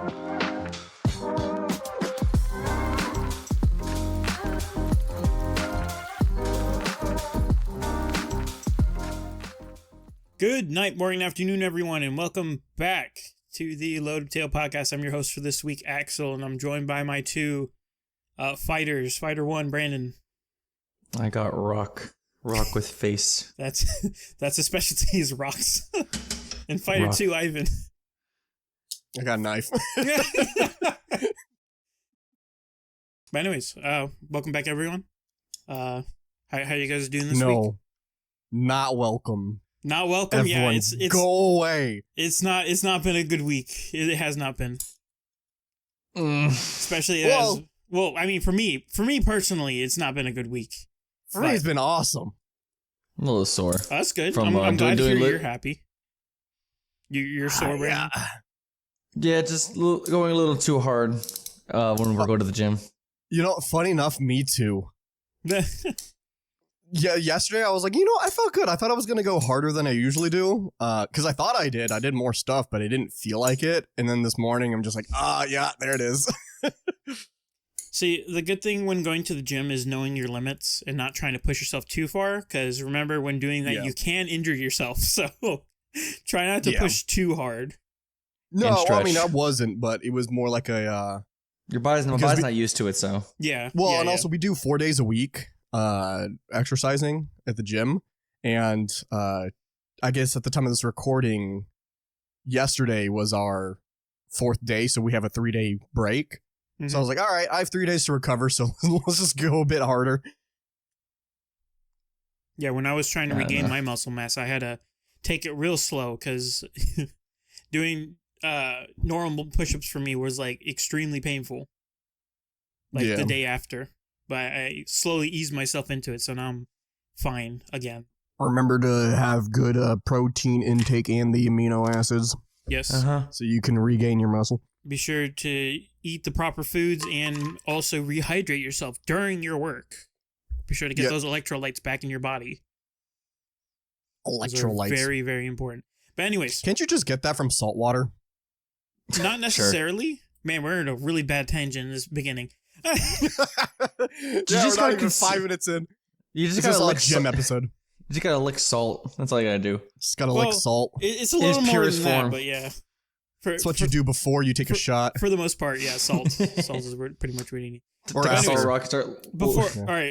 Good night, morning, afternoon, everyone, and welcome back to the Load of Tail podcast. I'm your host for this week, Axel, and I'm joined by my two fighters. Fighter one, Brandon. I got rock with face. That's a specialty is rocks. And Fighter Rock. two, Ivan. I got a knife. But anyways, welcome back, everyone. How you guys doing this week? No, not welcome. Not welcome. Everyone, Yeah, it's go away. It's not been a good week. It has not been. Especially well, I mean, for me personally, it's not been a good week. For me, it's been awesome. I'm a little sore. Oh, that's good. From, I'm glad to hear doing you're happy. You're sore, Brandon? Yeah, just going a little too hard when we go to the gym. You know, funny enough, me too. Yeah, yesterday I was like, I felt good. I thought I was going to go harder than I usually do. Because I thought I did. I did more stuff, but I didn't feel like it. And then this morning, I'm just like, yeah, there it is. See, the good thing when going to the gym is knowing your limits and not trying to push yourself too far. Because remember, when doing that, you can injure yourself. So try not to push too hard. No, I mean, I wasn't, but it was more like a... Your body's not used to it, so... Yeah. Well, yeah, and also we do 4 days a week exercising at the gym. And I guess at the time of this recording, yesterday was our 4th day, so we have a 3-day break. Mm-hmm. So I was like, all right, I have 3 days to recover, so let's just go a bit harder. Yeah, when I was trying to regain my muscle mass, I had to take it real slow because doing normal push-ups for me was like extremely painful. Like the day after. But I slowly eased myself into it, so now I'm fine again. Remember to have good protein intake and the amino acids. Yes. So you can regain your muscle. Be sure to eat the proper foods and also rehydrate yourself during your work. Be sure to get those electrolytes back in your body. Electrolytes. Those are very, very important. But anyways. Can't you just get that from salt water? Not necessarily. Sure. Man, we're in a really bad tangent in this beginning. You just got even 5 minutes in. You just gotta lick gym episode. You just gotta lick salt. That's all you gotta do. Just gotta lick salt. It's a little more than that, but yeah. That's what you do before you take a shot. For the most part, yeah, salt. Salt is pretty much what you need. Or anyways,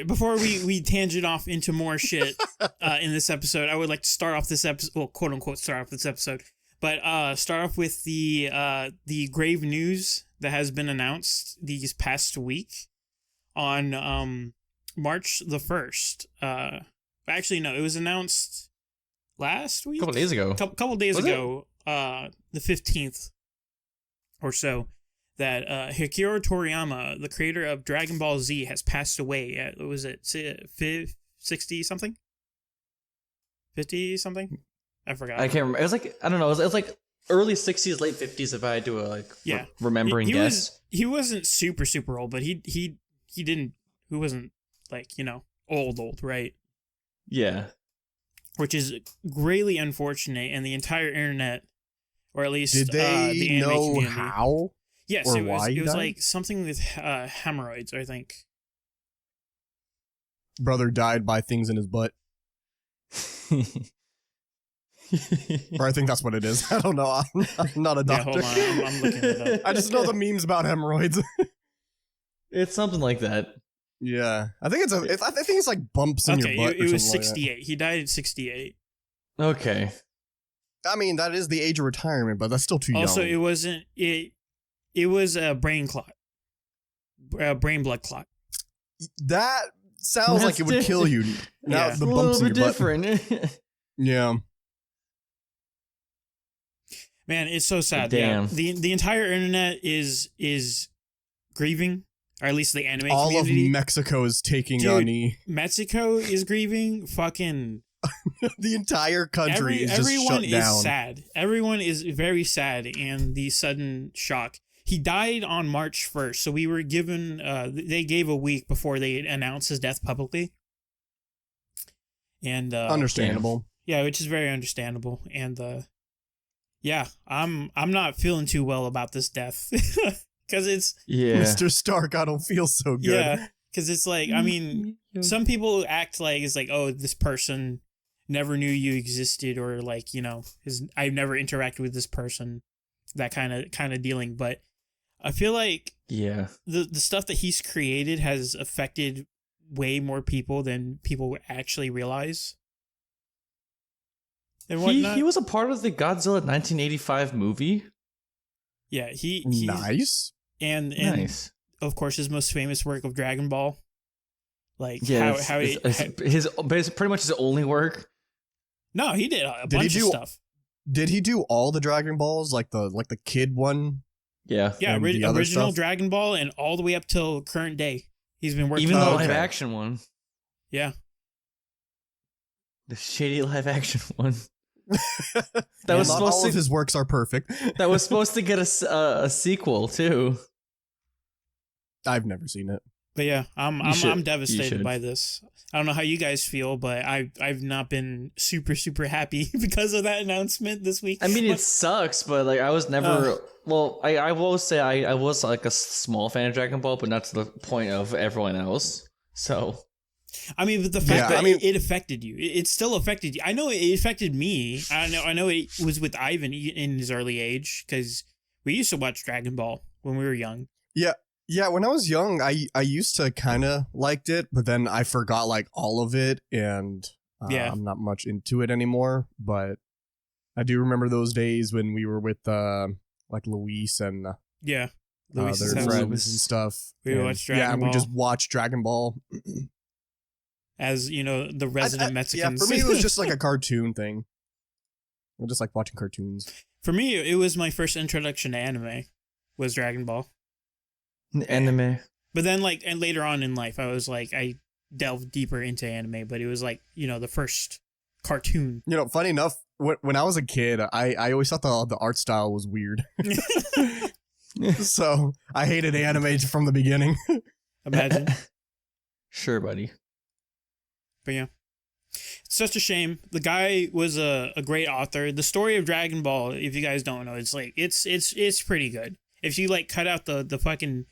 before we tangent off into more shit in this episode, I would like to start off this episode, well, quote unquote, start off this episode, but start off with the grave news that has been announced these past week on March the 1st. Actually, no, it was announced last week? A couple days ago. Couple days ago, the 15th or so, that Akira Toriyama, the creator of Dragon Ball Z, has passed away at, what was it, 60-something? 50-something? I forgot. I can't remember. It was like, I don't know, it was like early 60s, late 50s if I had to remembering guess. He wasn't super old, but he wasn't like, old, right? Yeah. Which is greatly unfortunate, and the entire internet, or at least did they the anime know community. how? Yes, or it was. Why It was died? like something with hemorrhoids, I think. Brother died by things in his butt. Or I think that's what it is. I don't know. I'm not a doctor. Yeah, hold on. I'm looking it up. I just know the memes about hemorrhoids. It's something like that. Yeah, I think it's like bumps in your butt. It was something 68. He died at 68. Okay. I mean, that is the age of retirement, but that's still too young. Also, it wasn't it. It was a brain clot, brain blood clot. That sounds like it would kill you. Now Yeah. the A bumps little in bit your different. butt. Yeah. Man, it's so sad. Damn. Yeah. The entire internet is grieving, or at least the anime All community. of Mexico is taking Dude, a knee. Mexico is grieving. Fucking The entire country is just everyone shut down. is sad. Everyone is very sad, and the sudden shock. He died on March 1st, so we were given. They gave a week before they announced his death publicly, and Understandable. yeah, which is very understandable. And Yeah, I'm not feeling too well about this death because it's Mr. Stark. I don't feel so good. Yeah, because it's like, I mean, some people act like it's like, oh, this person never knew you existed, or like, you know, I've never interacted with this person, that kind of dealing. But I feel like the stuff that he's created has affected way more people than people actually realize. He was a part of the Godzilla 1985 movie. Yeah, he's nice. And nice. Of course, his most famous work of Dragon Ball. Like his pretty much his only work. No, he did a bunch of stuff. Did he do all the Dragon Balls, like the kid one? Yeah, original Dragon Ball, and all the way up till current day. He's been working even the live action one. Yeah, the shitty live action one. That was supposed all of his works are perfect. That was supposed to get a sequel too. I've never seen it. But yeah, I'm devastated by this. I don't know how you guys feel, but I've not been super happy because of that announcement this week. I mean, it sucks, but like I was never. Well, I will say I was like a small fan of Dragon Ball, but not to the point of everyone else. So. I mean, but the fact that it affected you, it still affected you. I know it affected me. I know it was with Ivan in his early age, because we used to watch Dragon Ball when we were young. Yeah, when I was young, I used to kind of liked it, but then I forgot like all of it, and I'm not much into it anymore. But I do remember those days when we were with like Luis and Luis their friends and stuff. We watched Dragon Ball. Yeah, we just watched Dragon Ball. As you know, the resident Mexicans. Yeah, for me it was just like a cartoon thing. I just like watching cartoons. For me, it was my first introduction to anime. Was Dragon Ball. Anime. But then, like, and later on in life, I was like, I delved deeper into anime. But it was like, you know, the first cartoon. You know, funny enough, when I was a kid, I always thought the art style was weird. So I hated anime from the beginning. Imagine. Sure, buddy. But yeah, it's such a shame. The guy was a great author. The story of Dragon Ball, if you guys don't know, it's like it's pretty good. If you like cut out the fucking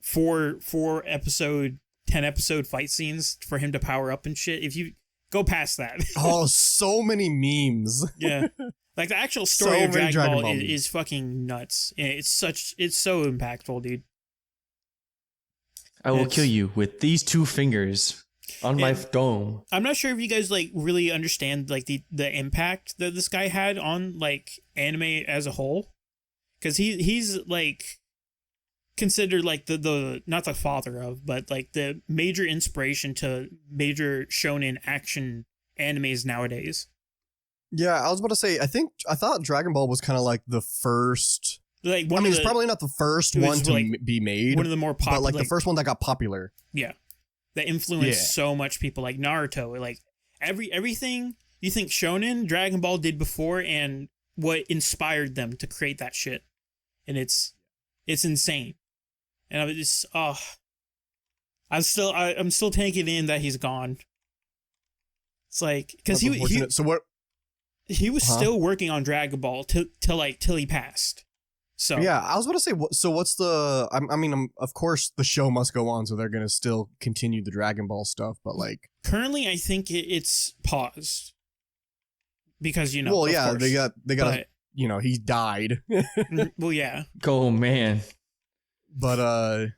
four episode, 10 episode fight scenes for him to power up and shit, if you go past that. Oh, so many memes. Yeah. Like the actual story of Dragon Ball is fucking nuts. It's so impactful, dude. I will kill you with these two fingers. On my dome. I'm not sure if you guys like really understand like the impact that this guy had on like anime as a whole, because he's like considered like the not the father of, but like the major inspiration to major shonen action animes nowadays. Yeah, I was about to say, I thought Dragon Ball was kind of like the first. Like it's probably not the first one to be made. One of the more popular, but like the first one that got popular. Yeah. That influenced so much people, like Naruto, like everything you think shonen, Dragon Ball did before, and what inspired them to create that shit, and it's insane. And I'm just I'm still taking in that he's gone. It's like because he was still working on Dragon Ball till he passed. So yeah, I was about to say, so what's the? I mean, of course, the show must go on, so they're gonna still continue the Dragon Ball stuff. But like, currently, I think it's paused because you know. Well, yeah, course, they got you know, he died. Well, yeah. Oh man. But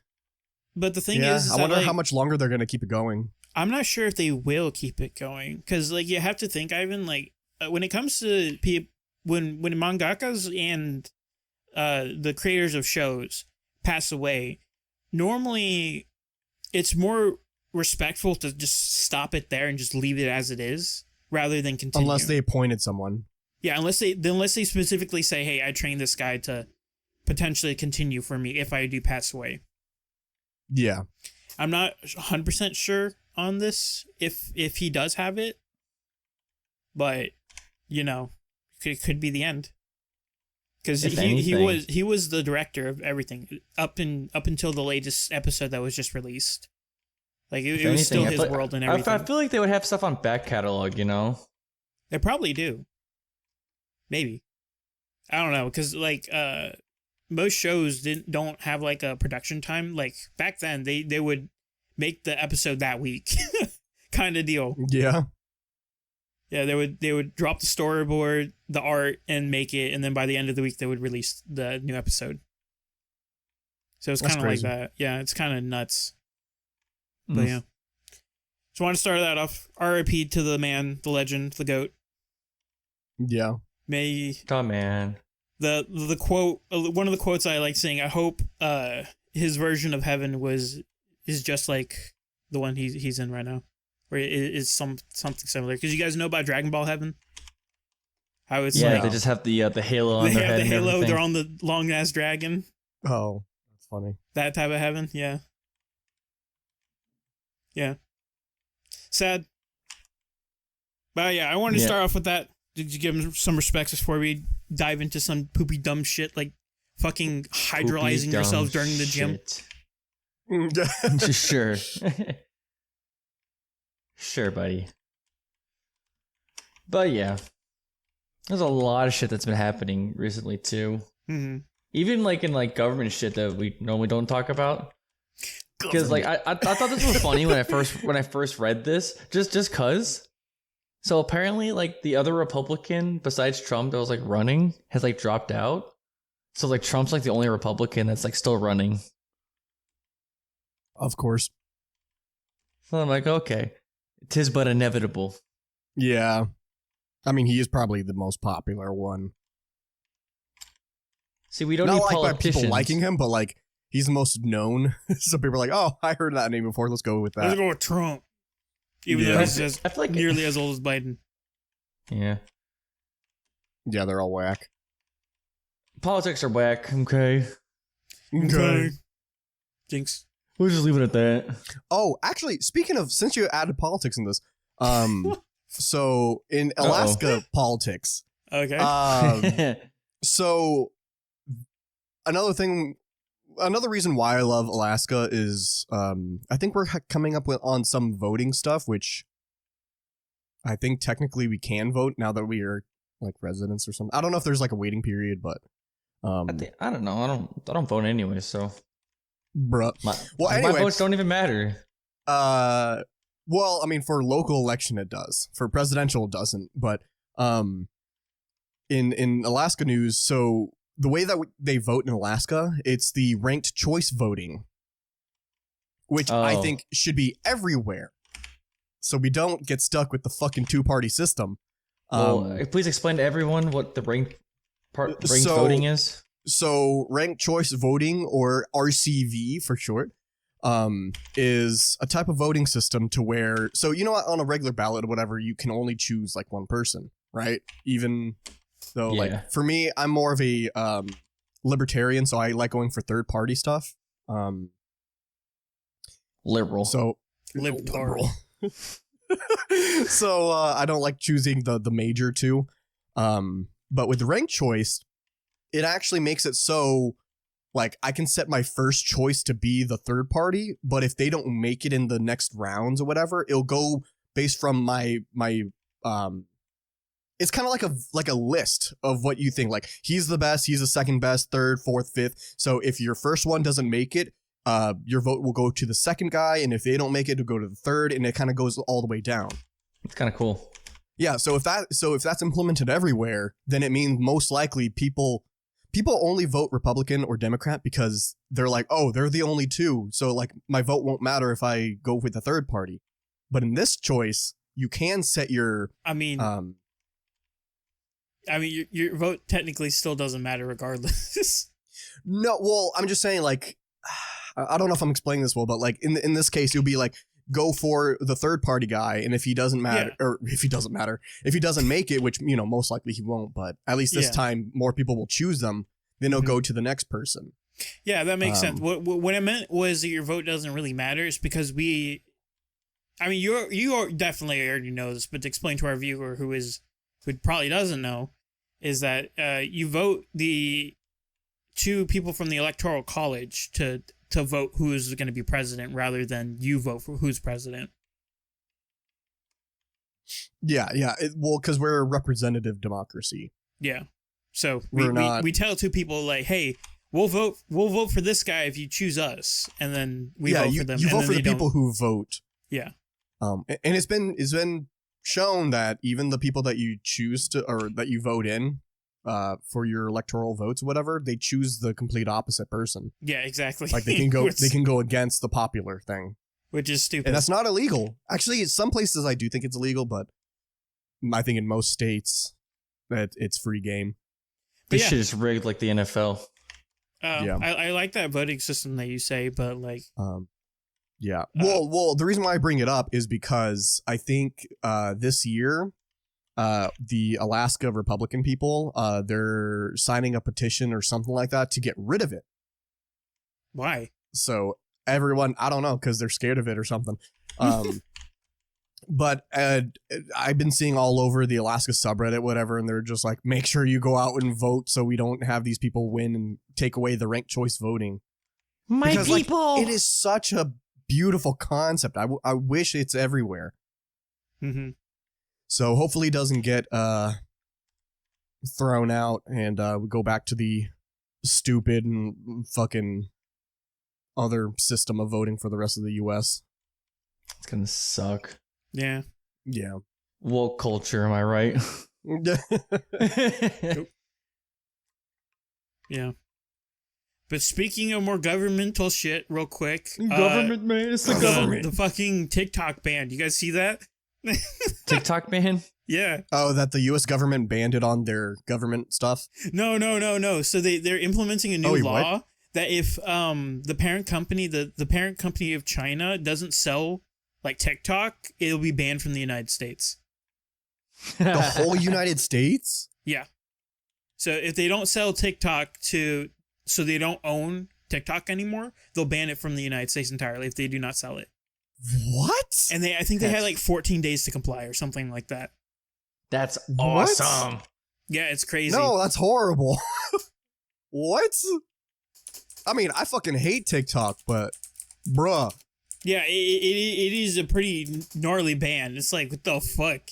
the thing is, I wonder how much longer they're gonna keep it going. I'm not sure if they will keep it going, because like you have to think, Ivan, like when it comes to when mangakas and the creators of shows pass away, normally it's more respectful to just stop it there and just leave it as it is rather than continue. Unless they appointed someone. Yeah, unless they specifically say, hey, I trained this guy to potentially continue for me if I do pass away. Yeah. I'm not 100% sure on this if he does have it, but you know, it could be the end. Because he was the director of everything up until the latest episode that was just released. Like it was still his world and everything. I feel like they would have stuff on back catalog, you know. They probably do. Maybe. I don't know, because like most shows don't have like a production time. Like back then, they would make the episode that week, kind of deal. Yeah. Yeah, they would drop the storyboard, the art, and make it, and then by the end of the week they would release the new episode. So it's kind of like that. Yeah, it's kind of nuts. But yeah, just want to start that off. R.I.P. to the man, the legend, the goat. Yeah. Oh man. The quote, one of the quotes I like saying. I hope his version of heaven is just like the one he's in right now, or it is something similar. Because you guys know about Dragon Ball Heaven. How it's they just have the halo on their head. They have the halo. And they're on the long ass dragon. Oh, that's funny. That type of heaven, yeah. Yeah. Sad. But yeah, I wanted to start off with that. Did you give him some respects before we dive into some poopy dumb shit like fucking hydrolyzing yourselves during the gym? Sure. Sure, buddy. But yeah. There's a lot of shit that's been happening recently too. Mm-hmm. Even like in like government shit that we normally don't talk about. Because like I thought this was funny when I first read this, just cause. So apparently like the other Republican besides Trump that was like running has like dropped out. So like Trump's like the only Republican that's like still running. Of course. So I'm like, okay, 'tis but inevitable. Yeah. I mean, he is probably the most popular one. See, we don't Not need like politicians. by people liking him, but like he's the most known. So people are like, "Oh, I heard that name before. Let's go with that." Let's go with Trump. Even though he's I feel like nearly as old as Biden. Yeah. Yeah, they're all whack. Politics are whack. Okay. Okay. Jinx. We'll just leave it at that. Oh, actually, speaking of, since you added politics in this, so in Alaska politics, Okay. so another reason why I love Alaska is I think we're coming up on some voting stuff, which I think technically we can vote now that we are like residents or something. I don't know if there's like a waiting period, but I don't know. I don't vote anyway, so bruh. My votes don't even matter. Well, I mean, for local election it does. For presidential it doesn't. But in Alaska news, so the way that they vote in Alaska, it's the ranked choice voting, which I think should be everywhere, so we don't get stuck with the fucking two-party system. Please explain to everyone what the ranked voting is. So ranked choice voting, or RCV for short, is a type of voting system to where, so you know, on a regular ballot or whatever, you can only choose like one person, right? Even though like for me, I'm more of a libertarian, so I like going for third party stuff. Liberal. So liberal. So I don't like choosing the major two. But with ranked choice, it actually makes it so like I can set my first choice to be the third party, but if they don't make it in the next rounds or whatever, it'll go based from my it's kind of like a list of what you think, like he's the best, he's the second best, third, fourth, fifth. So if your first one doesn't make it, your vote will go to the second guy, and if they don't make it, it'll go to the third, and it kind of goes all the way down. It's kind of cool. Yeah, so if that's implemented everywhere, then it means most likely people only vote Republican or Democrat because they're like, oh, they're the only two, so like my vote won't matter if I go with the third party. But in this choice, you can set your your vote technically still doesn't matter regardless. No, well, I'm just saying, like, I don't know if I'm explaining this well, but like in this case, you'll be like, go for the third party guy, and if he doesn't matter, or if he doesn't make it, which, you know, most likely he won't, but at least this time more people will choose them, then they'll go to the next person. Yeah, that makes sense. What I meant was that your vote doesn't really matter. It's because you definitely already know this, but to explain to our viewer who probably doesn't know, is that you vote the two people from the Electoral College to vote who's going to be president, rather than you vote for who's president. Yeah. Well, because we're a representative democracy. Yeah. So We're not. we tell two people like, hey, we'll vote for this guy if you choose us, and then we vote for them. You and vote then for the they people who vote. Yeah. And it's been shown that even the people that you choose to, or that you vote in, for your electoral votes, whatever, they choose the complete opposite person. Yeah, exactly. Like they can go against the popular thing, which is stupid. and that's not illegal. Actually, some places I do think it's illegal, but I think in most states that it's free game. This shit is rigged like the NFL. Yeah. I like that voting system that you say, but like, Yeah. Well, the reason why I bring it up is because I think this year, the Alaska Republican people, they're signing a petition or something like that to get rid of it. why? So everyone, I don't know, because they're scared of it or something. But I've been seeing all over the Alaska subreddit, whatever, and they're just like, make sure you go out and vote so we don't have these people win and take away the ranked choice voting. Because, people. it is such a beautiful concept. I wish it's everywhere. Mm-hmm. So hopefully it doesn't get thrown out and we go back to the stupid and fucking other system of voting for the rest of the U.S. It's gonna suck. Yeah. Yeah. Woke culture, am I right? Yeah. But speaking of more governmental shit, real quick. Government, man. It's the government. The fucking TikTok ban. You guys see that? TikTok ban? Yeah. Oh, that the U.S. government banned it on their government stuff? No. So they're implementing a new Wait, law what? that if the parent company, the parent company of China doesn't sell like TikTok, it'll be banned from the United States. The whole United States? Yeah. So if they don't sell TikTok so they don't own TikTok anymore, they'll ban it from the United States entirely if they do not sell it. What? And I think they had like 14 days to comply or something like that. That's What? awesome. Yeah, it's crazy. No, that's horrible. What? I mean, I fucking hate TikTok, but bruh. Yeah, it is a pretty gnarly ban. It's like, what the fuck?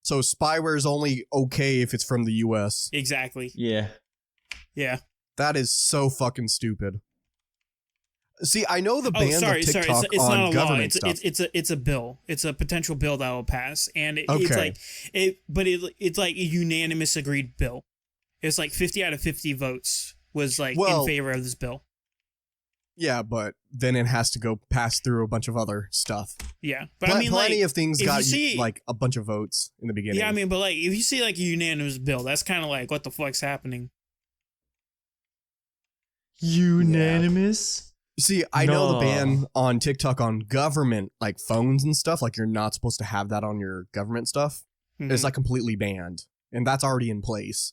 So spyware is only okay if it's from the U.S. Exactly. Yeah. Yeah. That is so fucking stupid. See, I know the ban of TikTok It's on not a law. government stuff. It's a bill. It's a potential bill that will pass, and it's Okay. like it's like a unanimous agreed bill. It's like 50 out of 50 votes was like in favor of this bill. Yeah, but then it has to go pass through a bunch of other stuff. Yeah, but I mean, plenty like, of things if got you see- like a bunch of votes in the beginning. yeah, I mean, but like if you see like a unanimous bill, that's kind of like what the fuck's happening. Unanimous? See, I know the No. ban on TikTok on government like phones and stuff. Like you're not supposed to have that on your government stuff. Mhm. It's like completely banned, and that's already in place.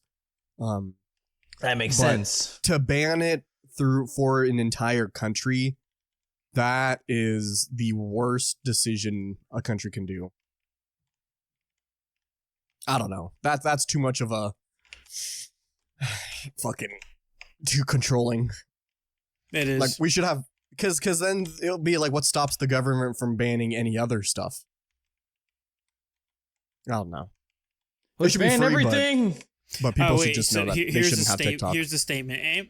That makes But- sense. To ban it for an entire country, that is the worst decision a country can do. I don't know. That's too much of a fucking too controlling. It is. Like we should have, because then it'll be like, what stops the government from banning any other stuff? I don't know. It Let's should be ban free, everything. But people wait, should just know that they here's shouldn't the have TikTok. Here's the statement.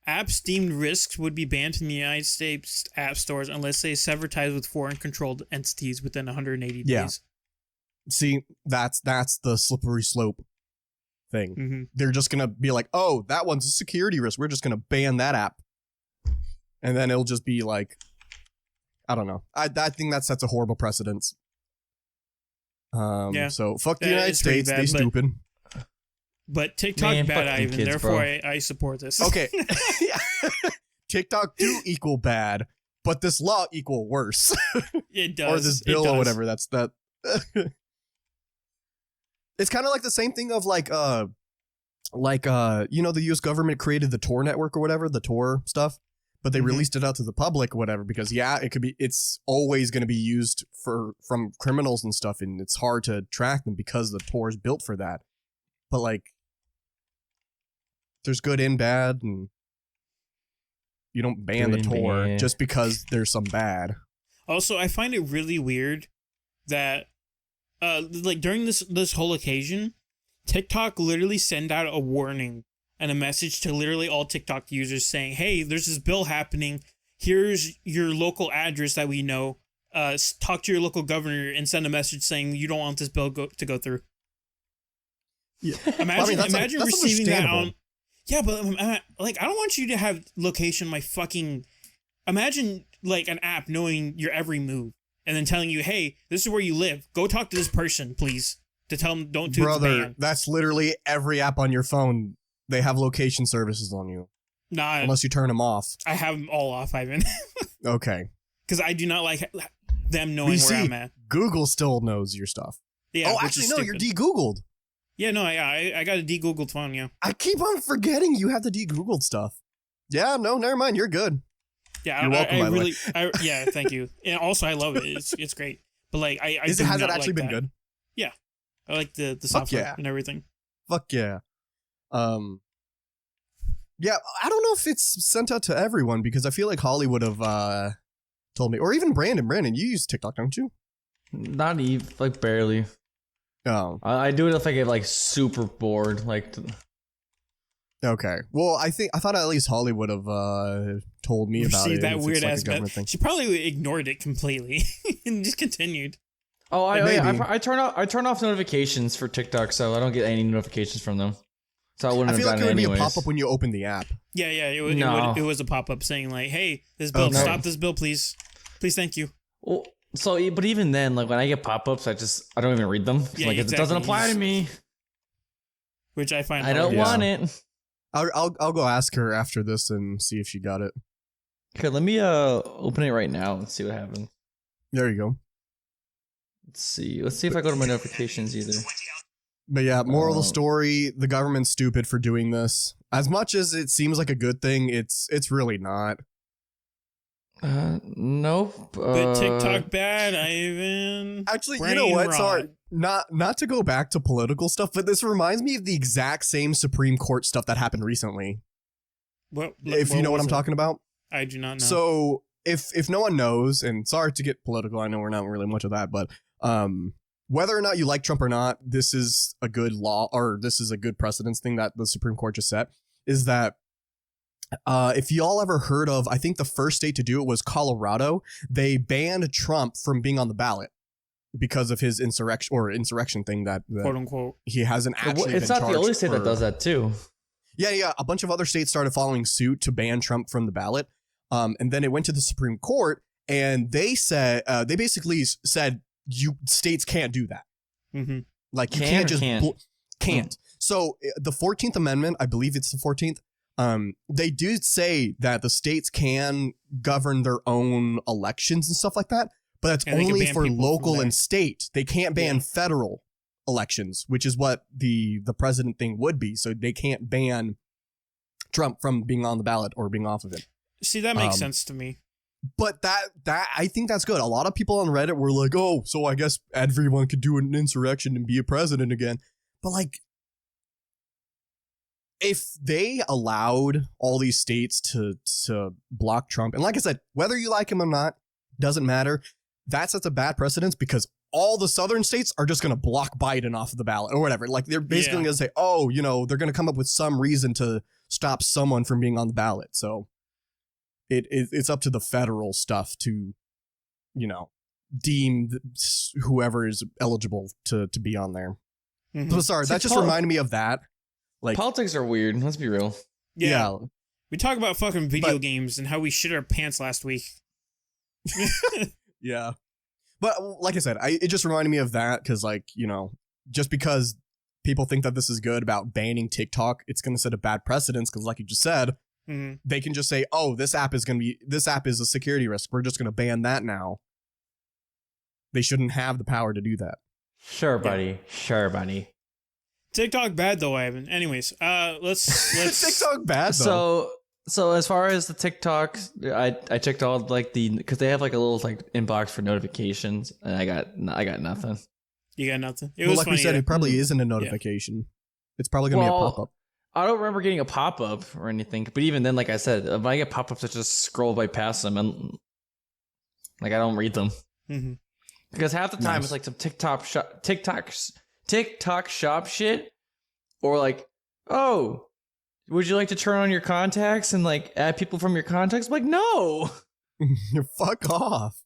Apps deemed risks would be banned from the United States app stores unless they sever ties with foreign controlled entities within 180 Yeah. days. See, that's the slippery slope thing. Mm-hmm. They're just gonna be like, oh, that one's a security risk. We're just gonna ban that app, and then it'll just be like, I don't know. I think that sets a horrible precedence. Yeah. So fuck the Yeah, United it's pretty States. bad, They but- stupid. But TikTok Man, bad, fuck them Ivan. kids, Therefore, bro. I support this. Okay. TikTok do equal bad, but this law equal worse. It does. Or this It bill does. or whatever. That's that. It's kind of like the same thing of like the U.S. government created the Tor network or whatever, the Tor stuff, but they Mhm. released it out to the public or whatever because it's always going to be used from criminals and stuff, and it's hard to track them because the Tor is built for that. But like, there's good and bad, and you don't ban the Good and Tor bad. just because there's some bad. Also, I find it really weird that, like during this whole occasion, TikTok literally send out a warning and a message to literally all TikTok users saying, hey, there's this bill happening. Here's your local address that we know. Talk to your local governor and send a message saying you don't want this bill to go through. Yeah. Imagine that's receiving that understandable. on. Yeah, but like I don't want you to have location my fucking. Imagine like an app knowing your every move and then telling you, hey, this is where you live. Go talk to this person, please. To tell them don't do the ban. That's literally every app on your phone. They have location services on you. Nah, unless you turn them off. I have them all off, Ivan. Okay. Because I do not like them knowing where I'm at. Google still knows your stuff. Yeah. Oh, actually, no, you're de-Googled. Yeah, no, I got a de-Googled phone, yeah. I keep on forgetting you have the de-Googled stuff. Yeah, no, never mind. You're good. Yeah, you're welcome. I really, yeah, thank you. And also, I love it. It's great. But like, has it actually been good? Yeah, I like the software and everything. Fuck yeah. Yeah, I don't know if it's sent out to everyone because I feel like Holly would have told me, or even Brandon. Brandon, you use TikTok, don't you? Not even, like, barely. Oh, I do it if I get like super bored. Like, okay. Well, I thought at least Holly would have told me about it. That weird ass thing. She probably ignored it completely and just continued. Oh, I turn off notifications for TikTok, so I don't get any notifications from them. So I wouldn't. I feel have like gotten it would anyways. be a pop up when you open the app. Yeah, it was a pop up saying like, "Hey, this bill, stop this bill, please, thank you." Well, so but even then, like when I get pop ups, I don't even read them. Yeah, like exactly. it doesn't apply to me. Which I find I don't want it. I'll go ask her after this and see if she got it. Okay, let me open it right now and see what happens. There you go. Let's see if I go to my notifications either. But yeah, moral of the story, the government's stupid for doing this. As much as it seems like a good thing, it's really not. Nope. But TikTok bad, Ivan. Actually, you know what? Sorry, not to go back to political stuff, but this reminds me of the exact same Supreme Court stuff that happened recently. What you know what I'm talking about? I do not know. So if no one knows, and sorry to get political, I know we're not really much of that, but whether or not you like Trump or not, this is a good law, or this is a good precedence thing that the Supreme Court just set, is that if y'all ever heard of, I think the first state to do it was Colorado. They banned Trump from being on the ballot because of his insurrection thing that quote unquote he hasn't actually. It's not the only state that does that too. Yeah. A bunch of other states started following suit to ban Trump from the ballot. And then it went to the Supreme Court, and they said they basically said states can't do that. Mm-hmm. Like you can't just can't. So the 14th Amendment, I believe it's the 14th. They do say that the states can govern their own elections and stuff like that, but that's only for local and state. They can't ban federal elections, which is what the president thing would be. So they can't ban Trump from being on the ballot or being off of it. See, that makes sense to me. But that I think that's good. A lot of people on Reddit were like, "Oh, so I guess everyone could do an insurrection and be a president again." But like, if they allowed all these states to block Trump, and like I said, whether you like him or not, doesn't matter. That sets a bad precedence because all the southern states are just going to block Biden off of the ballot or whatever. Like they're basically going to say, "Oh, they're going to come up with some reason to stop someone from being on the ballot." So it's up to the federal stuff to, deem whoever is eligible to be on there. Mm-hmm. So sorry, that just reminded me of that. Like politics are weird. Let's be real. Yeah. We talk about fucking video games and how we shit our pants last week. Yeah. But like I said, it just reminded me of that because, just because people think that this is good about banning TikTok, it's going to set a bad precedence because, like you just said, they can just say, "Oh, this app is a security risk. We're just going to ban that now." They shouldn't have the power to do that. Sure, buddy. Sure, buddy. TikTok bad though, Ivan. Anyways, let's TikTok bad though. So as far as the TikTok, I checked all because they have like a little inbox for notifications, and I got nothing. You got nothing. It was like we said, it probably isn't a notification. Yeah. It's probably gonna be a pop up. I don't remember getting a pop up or anything, but even then, like I said, when I get pop ups, I just scroll by past them and I don't read them because half the time it's like some TikTok shop shit Or like, oh, would you like to turn on your contacts and like add people from your contacts? I'm like, no. Fuck off.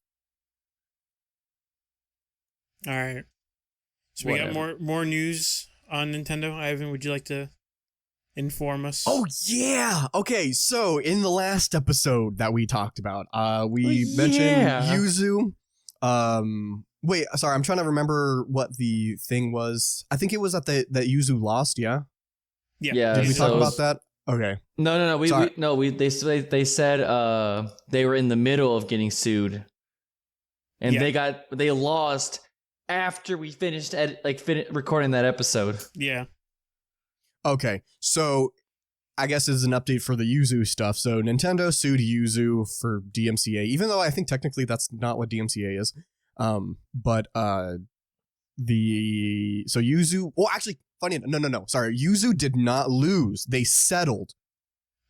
All right. So we got more news on Nintendo. Ivan, would you like to inform us? Oh yeah. Okay, so in the last episode that we talked about, we mentioned Yuzu. Wait, sorry, I'm trying to remember what the thing was. I think it was that Yuzu lost, yeah? Yeah. Did we talk about that? Okay. No. They said they were in the middle of getting sued, and they lost after we finished recording that episode. Yeah. Okay, so I guess it's an update for the Yuzu stuff. So Nintendo sued Yuzu for DMCA, even though I think technically that's not what DMCA is. But Yuzu. Well, actually, funny. No. Sorry, Yuzu did not lose. They settled.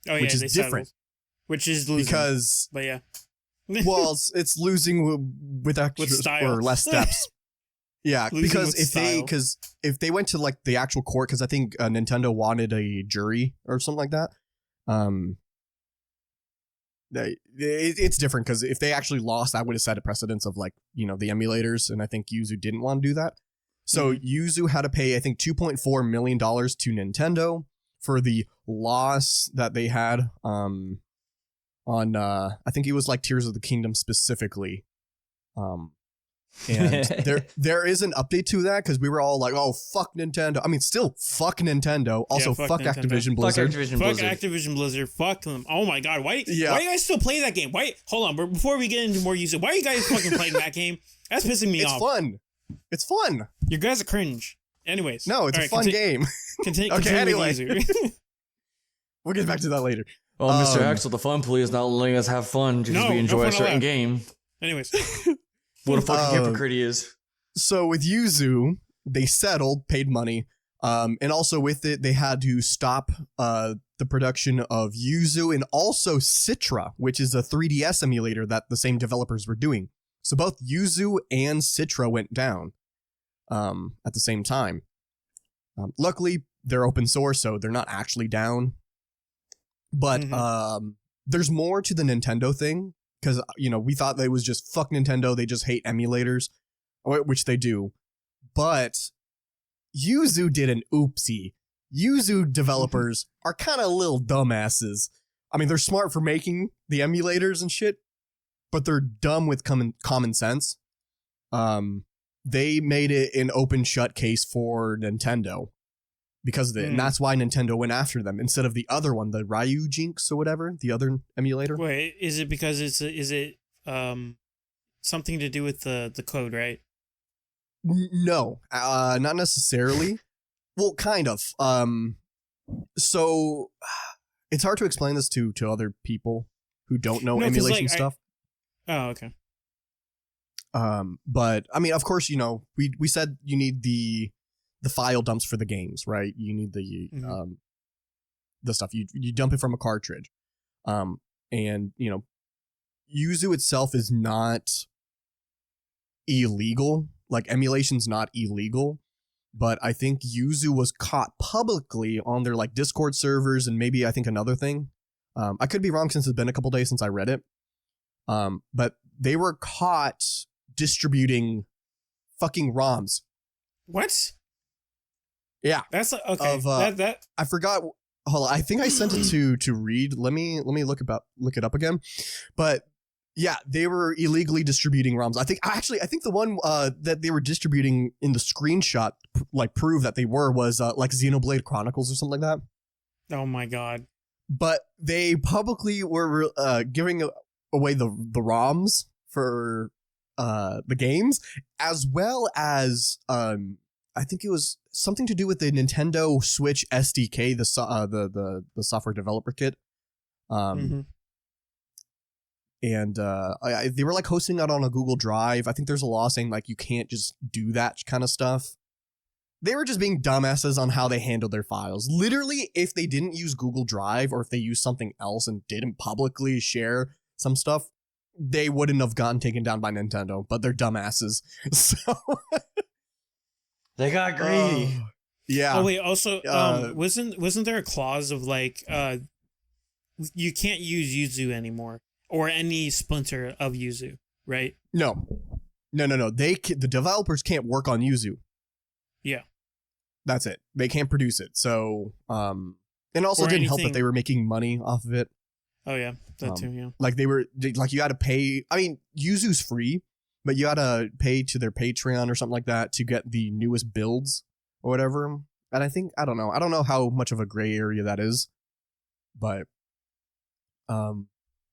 Oh yeah, which is they different. Settled. Which is losing. Because, but yeah. well, it's losing with extra style. or less steps. Yeah, Losing because if they went to like the actual court, because I think Nintendo wanted a jury or something like that. It's different because if they actually lost, that would have set a precedence of like, you know, the emulators, and I think Yuzu didn't want to do that. So Yuzu had to pay, I think, $2.4 million to Nintendo for the loss that they had on I think it was like Tears of the Kingdom specifically. And there is an update to that because we were all like, oh, fuck Nintendo. I mean, still fuck Nintendo. Also, fuck Activision Blizzard. Fuck Activision Blizzard. Fuck them. Oh my god. Why you guys still play that game? Why? Hold on. But before we get into more usage, why are you guys fucking playing that game? That's pissing me off. It's fun. You guys are cringe. Anyways. No, it's a fun game. Continue. Anyway. We'll get back to that later. Oh, Mr. Axel, the fun plea is not letting us have fun because we enjoy a certain game. Anyways. What a fucking hypocrite he is. So with Yuzu, they settled, paid money, and also with it, they had to stop the production of Yuzu and also Citra, which is a 3DS emulator that the same developers were doing. So both Yuzu and Citra went down at the same time. Luckily, they're open source, so they're not actually down. But there's more to the Nintendo thing. Because, you know, we thought they was just fuck Nintendo. They just hate emulators, which they do. But Yuzu did an oopsie. Yuzu developers are kind of little dumbasses. I mean, they're smart for making the emulators and shit, but they're dumb with common sense. They made it an open shut case for Nintendo because of it. And that's why Nintendo went after them instead of the other one, the Ryu Jinx or whatever, the other emulator. Wait, is it because is it something to do with the code, right? No, not necessarily. Well, kind of. So it's hard to explain this to other people who don't know emulation stuff. Oh, okay. But I mean, of course, you know, we said you need the file dumps for the games, right? You need the stuff you dump it from a cartridge, and you know, Yuzu itself is not illegal. Like emulation's not illegal, but I think Yuzu was caught publicly on their like Discord servers and maybe I think another thing. I could be wrong since it's been a couple days since I read it. But they were caught distributing fucking ROMs. What? Yeah, that's okay. That I forgot. Hold on, I think I sent it to Reed. Let me look it up again. But yeah, they were illegally distributing ROMs. I think the one that they were distributing in the screenshot like prove that they was like Xenoblade Chronicles or something like that. Oh my god! But they publicly were giving away the ROMs for the games, as well as I think it was something to do with the Nintendo Switch SDK, the software developer kit. And they were like hosting it on a Google Drive. I think there's a law saying like you can't just do that kind of stuff. They were just being dumbasses on how they handled their files. Literally, if they didn't use Google Drive or if they used something else and didn't publicly share some stuff, they wouldn't have gotten taken down by Nintendo, but they're dumbasses. So they got greedy. Yeah. Oh wait, also, wasn't there a clause of like, you can't use Yuzu anymore or any splinter of Yuzu, right? No. The developers can't work on Yuzu. Yeah. That's it. They can't produce it. So, and also Or didn't help that anything- they were making money off of it. Oh yeah, that too. Yeah. Like you had to pay. I mean, Yuzu's free, but you had to pay to their Patreon or something like that to get the newest builds or whatever. And I don't know how much of a gray area that is, but,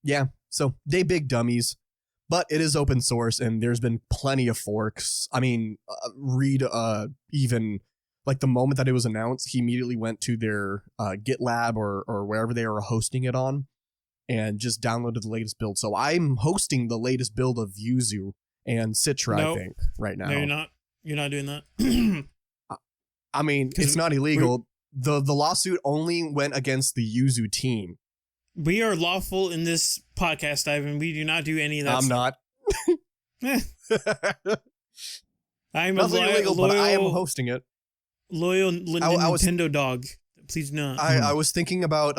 yeah. So they big dummies, but it is open source and there's been plenty of forks. I mean, Reed, even like the moment that it was announced, he immediately went to their GitLab or wherever they were hosting it on and just downloaded the latest build. So I'm hosting the latest build of Yuzu and Citra, Nope. I think, right now. No, you're not. You're not doing that. I mean, 'Cause it's not illegal. The lawsuit only went against the Yuzu team. We are lawful in this podcast, Ivan. We do not do any of that. I'm stuff. not. I'm a Nothing illegal, but I am hosting it. loyal I was- Nintendo dog. Please not. I was thinking about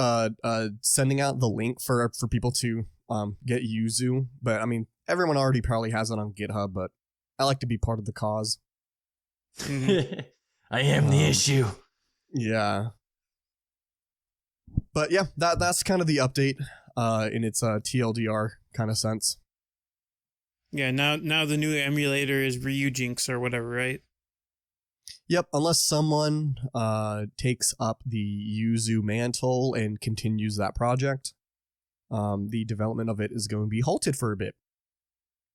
sending out the link for people to get Yuzu, but I mean everyone already probably has it on GitHub, but I like to be part of the cause. Mhm. I am the issue. Yeah. But yeah, that's kind of the update in its TLDR kind of sense. Yeah. Now the new emulator is Ryujinx or whatever, right? Yep, unless someone takes up the Yuzu mantle and continues that project, the development of it is going to be halted for a bit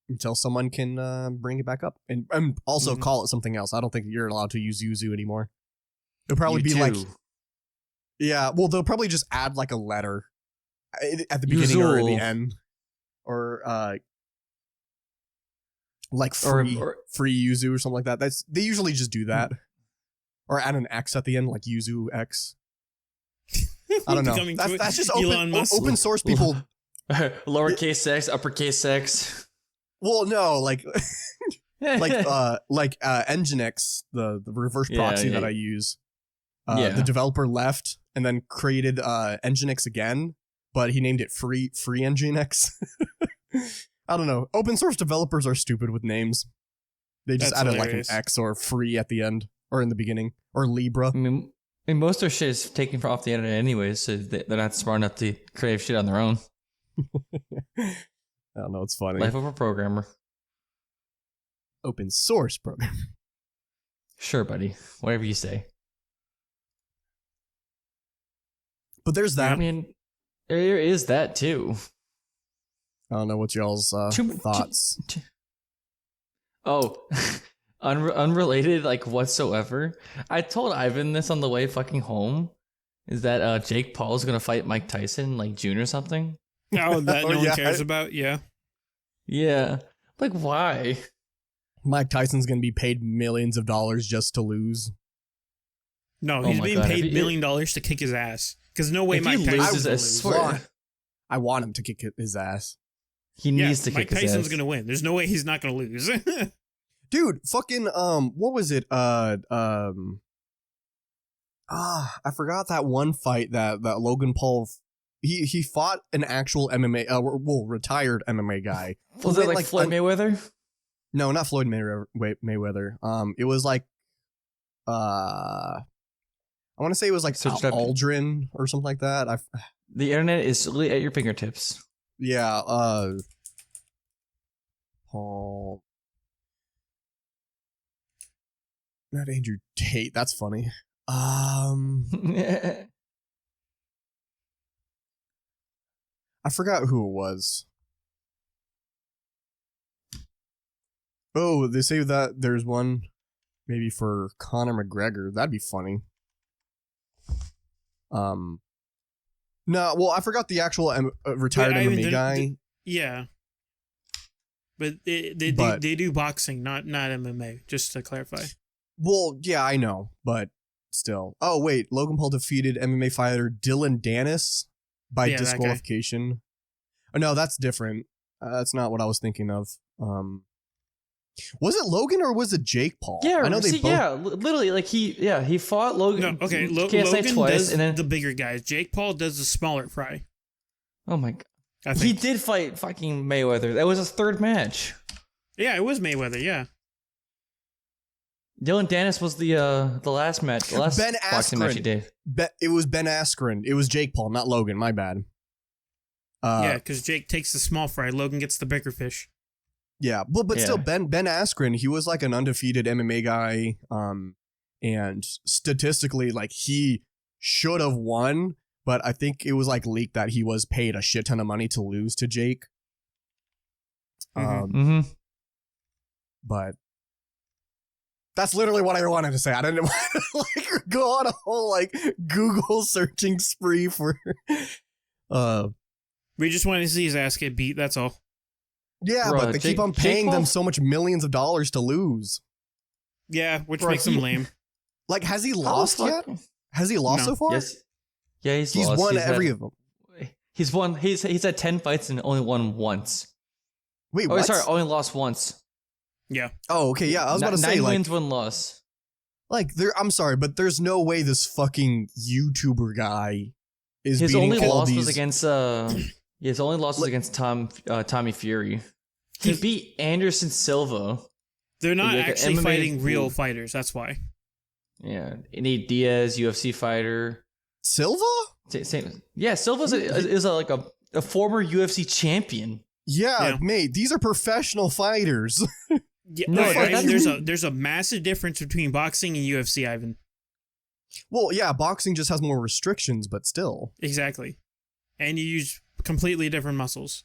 until someone can bring it back up and also Mhm. call it something else. I don't think you're allowed to use Yuzu anymore. It'll probably be like, yeah, well, they'll probably just add like a letter at the beginning or at the Yuzul. end, or like free Yuzu or something like that. They usually just do that, or add an X at the end, like Yuzu X. I don't know. Becoming That's just Elon Musk. open source people. Lowercase x, uppercase x. Well, no, like Nginx, the reverse Yeah, proxy yeah. that I use. Yeah. The developer left and then created Nginx again, but he named it free Nginx. I don't know. Open source developers are stupid with names. They just That's added hilarious. like an X or free at the end or in the beginning or Libra. I mean, most of their shit is taken off the internet anyways, so they're not smart enough to create shit on their own. I don't know. It's funny. Life of a programmer. Open source program. Sure, buddy. Whatever you say. But there's that. I mean, there is that too. I don't know what y'all's thoughts. Oh, unrelated, like whatsoever. I told Ivan this on the way fucking home. Is that Jake Paul's gonna fight Mike Tyson like June or something? Oh, that Oh, no yeah. one cares about. Yeah. Yeah. Like why? Mike Tyson's gonna be paid millions of dollars just to lose. No, Oh he's my being God, paid if he- $1 million to kick his ass. Because no way If Mike he Tyson loses, will I lose. swear I want him to kick his ass. he Yeah, needs to Mike kick his Tyson's ass. gonna win. There's no way he's not gonna lose. Dude, fucking what was it? I forgot that one fight that Logan Paul he fought an actual MMA retired MMA guy. Was it like Floyd Mayweather? No, not Floyd Mayweather. It was like I want to say it was like Search it up. Aldrin or something like that. The internet is really at your fingertips. Yeah, Paul. Not Andrew Tate. That's funny. I forgot who it was. Oh, they say that there's one maybe for Conor McGregor. That'd be funny. No, well, I forgot the actual retired Wait, I mean, MMA they're- guy. yeah. But they do boxing, not MMA, just to clarify. Well, yeah, I know, but still. Oh, wait, Logan Paul defeated MMA fighter Dylan Dennis by Yeah, that guy. disqualification. Oh, no, that's different. That's not what I was thinking of. Was it Logan or was it Jake Paul? Yeah, I know they both. Yeah, literally, like he fought Logan. No, okay, KSI Logan twice, does and then the bigger guys. Jake Paul does the smaller fry. oh my god, I he think. did fight fucking Mayweather. That was his third match. Yeah, it was Mayweather. Yeah. Dylan Dennis was the last match, the last Ben boxing match he Askren. did. It was Ben Askren. It was Jake Paul, not Logan. My bad. Yeah, because Jake takes the small fry. Logan gets the bigger fish. Yeah, but Yeah. still, Ben Askren, he was like an undefeated MMA guy, and statistically, like he should have won, but I think it was like leaked that he was paid a shit ton of money to lose to Jake. Mhm. But that's literally what I wanted to say. I didn't want to like go on a whole like Google searching spree for. We just wanted to see his ass get beat. That's all. Yeah, Bruh, but they keep on paying Jake them Paul- so much millions of dollars to lose. Yeah, which Bro, makes him lame. Like, has he How the lost fuck- yet? Has he lost No. so far? Yes. Yeah, he's He's lost. won He's every had, of them. He's won. He's had 10 fights and only won once. Wait, Oh, what? sorry, only lost once. Yeah. Oh, okay, yeah. I was about to say, 9 like, wins, 1 loss. I'm sorry, but there's no way this fucking YouTuber guy is His beating only all loss these. was against his only loss was against Tommy Fury. He His- beat Anderson Silva. They're not Like an actually MMA fighting real fool. fighters. That's why. Yeah, Nate Diaz, UFC fighter. Silva? Same. Yeah, Silva's like a former UFC champion. Yeah, Yeah. mate. These are professional fighters. Yeah, No, there's a massive difference between boxing and UFC, Ivan. Well, yeah, boxing just has more restrictions, but still. Exactly. And you use completely different muscles.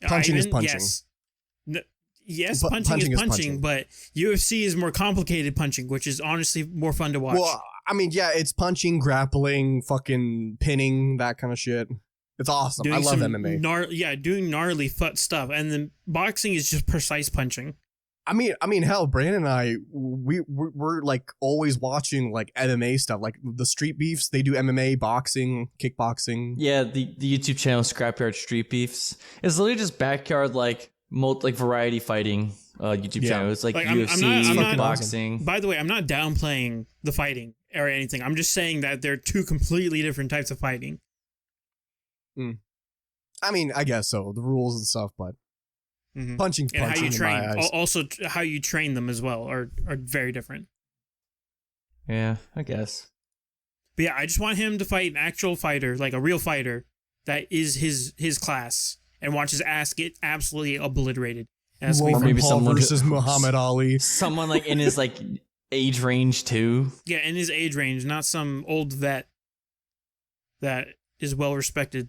Punching is Ivan, punching. Yes. Yes, But punching is punching, but UFC is more complicated punching, which is honestly more fun to watch. Well, I mean, yeah, it's punching, grappling, fucking pinning, that kind of shit. It's awesome. I love some MMA. doing gnarly foot stuff, and then boxing is just precise punching. I mean, hell, Brandon and I, we're like always watching like MMA stuff, like the Street Beefs. They do MMA, boxing, kickboxing. Yeah, the YouTube channel Scrapyard Street Beefs. It's literally just backyard like variety fighting YouTube Yeah. channel. It's like Like, I'm UFC, not- boxing. By the way, I'm not downplaying the fighting or anything. I'm just saying that they're two completely different types of fighting. I mean, I guess so. The rules and stuff, but Mhm. punching's And how punching you in train, my eyes. also how you train them as well, are very different. Yeah, I guess. But yeah, I just want him to fight an actual fighter, like a real fighter that is his class, and watch his ass get absolutely obliterated. And that's gonna be Logan fun. maybe Paul someone who- versus Muhammad Ali. Someone like in his like age range too. Yeah, in his age range, not some old vet that is well respected.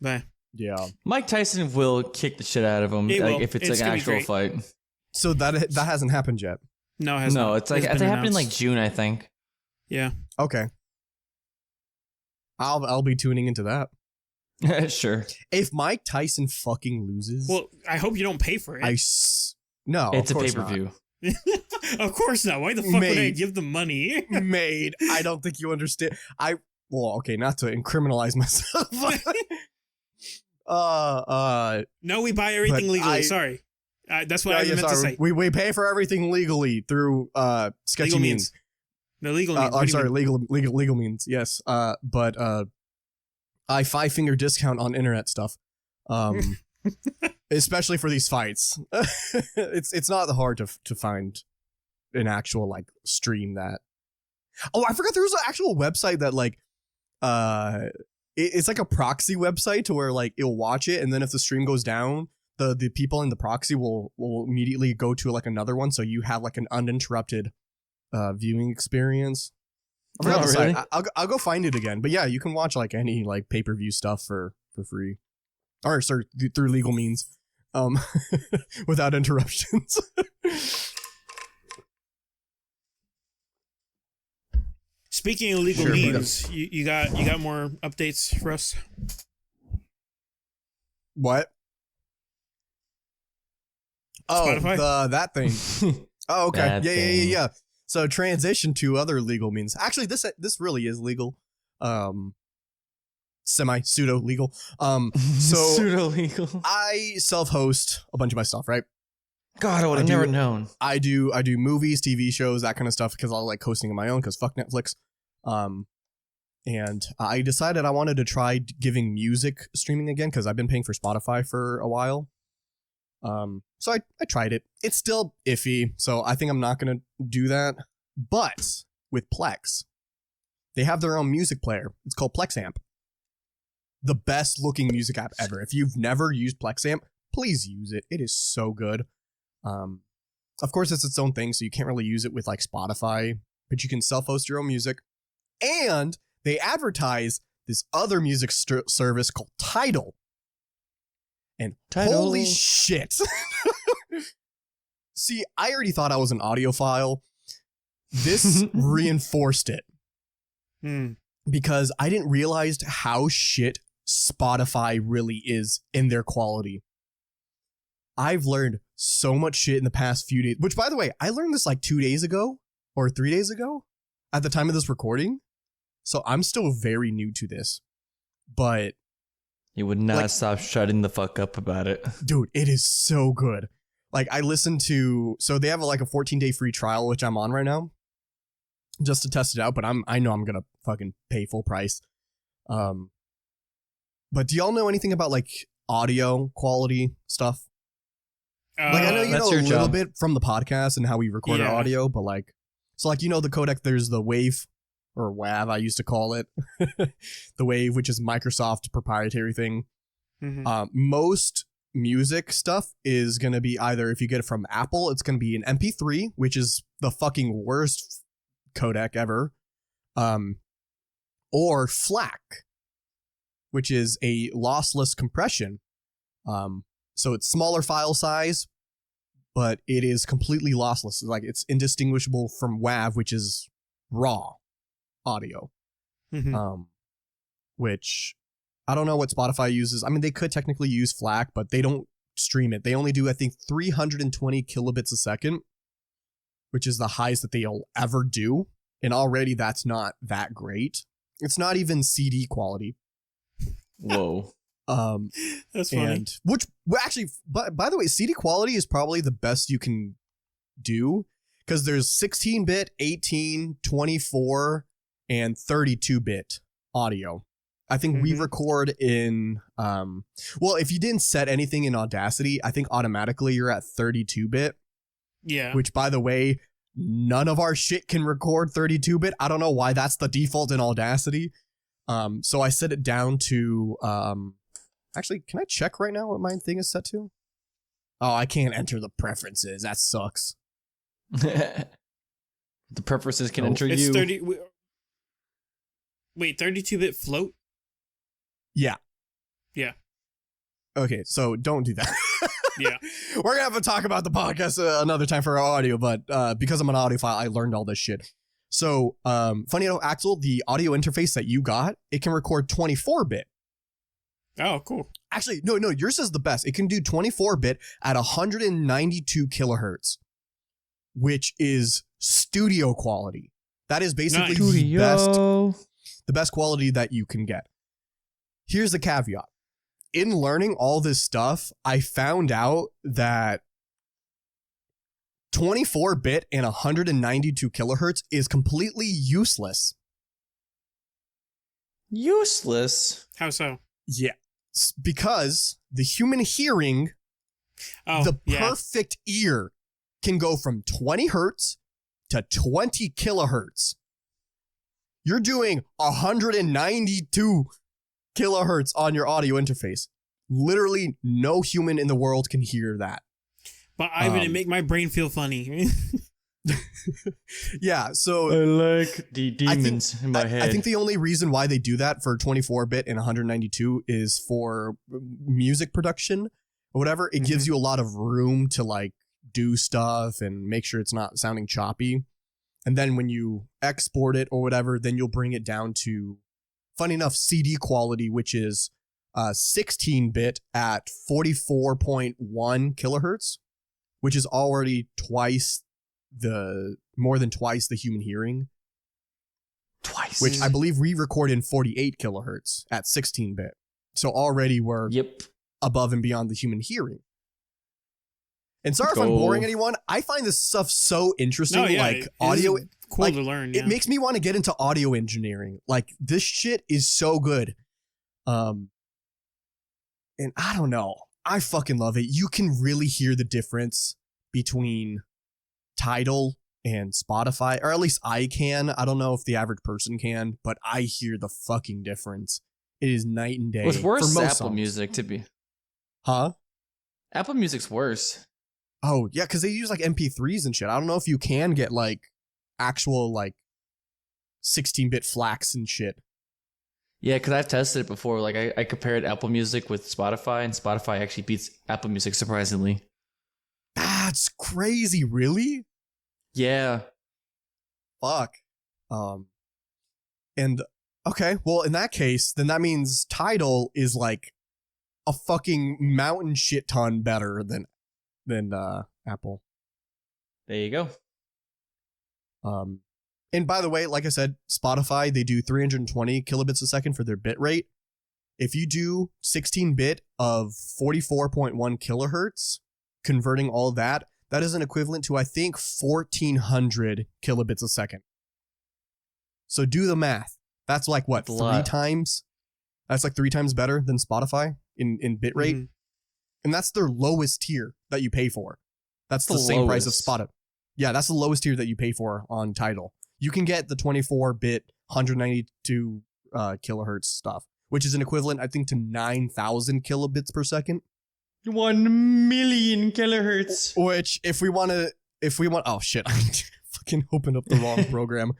But Yeah. Mike Tyson will kick the shit out of him He like will. if it's It's like an gonna be actual great. fight. So that hasn't happened yet. no, it has No, not. it's like It's I think been it happened in like announced. June, I think. Yeah. Okay. I'll be tuning into that. Sure. If Mike Tyson fucking loses, Well, I hope you don't pay for it. no, It's of a course pay-per-view. Of course not. Why the fuck would I Mate. give them money? not. Made. I don't think you understand. Well, okay, not to incriminalize myself. No, we buy everything But legally. I- Sorry. That's what no, I yes, meant to say. we pay for everything legally through sketchy Legal means. means. The legal means. What I'm do you sorry, mean? legal means. Yes. But I 5-finger discount on internet stuff. Especially for these fights. It's not hard to find an actual like stream that. Oh, I forgot there was an actual website that like it's like a proxy website to where like it'll watch it, and then if the stream goes down, the people in the proxy will immediately go to like another one, so you have like an uninterrupted viewing experience. I forgot Oh, the site. really? I'll go find it again. But yeah, you can watch like any like pay-per-view stuff for free, or sorry, through legal means, without interruptions. Speaking of legal Sure, means, you got more updates for us? What? Oh, Spotify? that thing. Oh, okay. That thing. Yeah. So transition to other legal means. Actually, this really is legal. pseudo legal. So Pseudo legal. I self-host a bunch of my stuff, right? God, I would have never known. I do movies, TV shows, that kind of stuff because I like hosting on my own because fuck Netflix. And I decided I wanted to try giving music streaming again because I've been paying for Spotify for a while. So I tried it. It's still iffy, so I think I'm not going to do that. But with Plex, they have their own music player. It's called PlexAmp. The best looking music app ever. If you've never used PlexAmp, please use it. It is so good. Of course, it's its own thing, so you can't really use it with like Spotify, but you can self-host your own music. And they advertise this other music service called Tidal. And holy shit. See, I already thought I was an audiophile. This reinforced it. Because I didn't realize how shit Spotify really is in their quality. I've learned so much shit in the past few days, which by the way, I learned this like 2 days ago or 3 days ago at the time of this recording. So I'm still very new to this, but you would not stop shutting the fuck up about it. Dude, it is so good. Like I listened to, so they have like a 14-day free trial, which I'm on right now just to test it out, but I know I'm going to fucking pay full price. But do y'all know anything about like audio quality stuff? Like I know you know a little bit from the podcast and how we record our audio, but like, so like, you know, the codec, there's the WAV or WAV, I used to call it, the WAV, which is Microsoft proprietary thing. Most music stuff is going to be either, if you get it from Apple, it's going to be an MP3, which is the fucking worst codec ever, or FLAC, which is a lossless compression. So it's smaller file size, but it is completely lossless. Like it's indistinguishable from WAV, which is raw audio. Which I don't know what Spotify uses. I mean, they could technically use FLAC, but they don't stream it. They only do, I think, 320 kilobits a second, which is the highest that they'll ever do. And already that's not that great. It's not even CD quality. Whoa. That's funny. And which actually, by the way, CD quality is probably the best you can do because there's 16-bit, 18, 24, and 32-bit audio. I think we record in, well, if you didn't set anything in Audacity, I think automatically you're at 32-bit. Yeah. Which, by the way, none of our shit can record 32-bit. I don't know why that's the default in Audacity. So I set it down to, actually, can I check right now what my thing is set to? Oh, I can't enter the preferences. That sucks. The preferences can enter it's you. 30. Wait, 32-bit float? Yeah. Yeah. Okay, so don't do that. Yeah. We're going to have to talk about the podcast another time for our audio, but because I'm an audiophile, I learned all this shit. So, funny enough, Axel, the audio interface that you got, it can record 24-bit. Oh, cool. Actually, no, yours is the best. It can do 24-bit at 192 kilohertz, which is studio quality. That is basically the best quality that you can get. Here's the caveat. In learning all this stuff, I found out that 24-bit and 192 kilohertz is completely useless. Useless? How so? Yeah. Because the human hearing, perfect ear can go from 20 hertz to 20 kilohertz. You're doing 192 kilohertz on your audio interface. Literally no human in the world can hear that. But Ivan, it make my brain feel funny. Yeah, so I like the demons in my head. I think the only reason why they do that for 24-bit and 192 is for music production or whatever. It gives you a lot of room to like do stuff and make sure it's not sounding choppy. And then when you export it or whatever, then you'll bring it down to, funny enough, CD quality, which is 16-bit at 44.1 kilohertz, which is already more than twice the human hearing. Twice. which I believe we record in 48 kilohertz at 16-bit. So already we're above and beyond the human hearing. And sorry if I'm boring anyone. I find this stuff so interesting. No, yeah, like audio, cool to learn. Yeah. It makes me want to get into audio engineering. Like this shit is so good. And I don't know. I fucking love it. You can really hear the difference between Tidal and Spotify, or at least I can. I don't know if the average person can, but I hear the fucking difference. It is night and day. What's worse for most Apple songs. Music to be. Huh? Apple Music's worse. Oh, yeah, because they use like MP3s and shit. I don't know if you can get like actual like 16-bit FLACs and shit. Yeah, because I've tested it before. Like I compared Apple Music with Spotify, and Spotify actually beats Apple Music surprisingly. That's crazy, really? Yeah. Fuck. And okay, well, in that case, then that means Tidal is like a fucking mountain shit ton better than Apple. There you go. And by the way, like I said, Spotify, they do 320 kilobits a second for their bit rate. If you do 16-bit of 44.1 kilohertz, converting all of that, that is an equivalent to, I think, 1,400 kilobits a second. So do the math. That's like what, three times? That's like 3 times better than Spotify in bit rate. Mm-hmm. And that's their lowest tier that you pay for. That's the same price as Spotify. Yeah, that's the lowest tier that you pay for on Tidal. You can get the 24-bit, 192 kilohertz stuff, which is an equivalent, I think, to 9,000 kilobits per second. 1 million kilohertz. Which, if we want, oh shit, I fucking opened up the wrong program.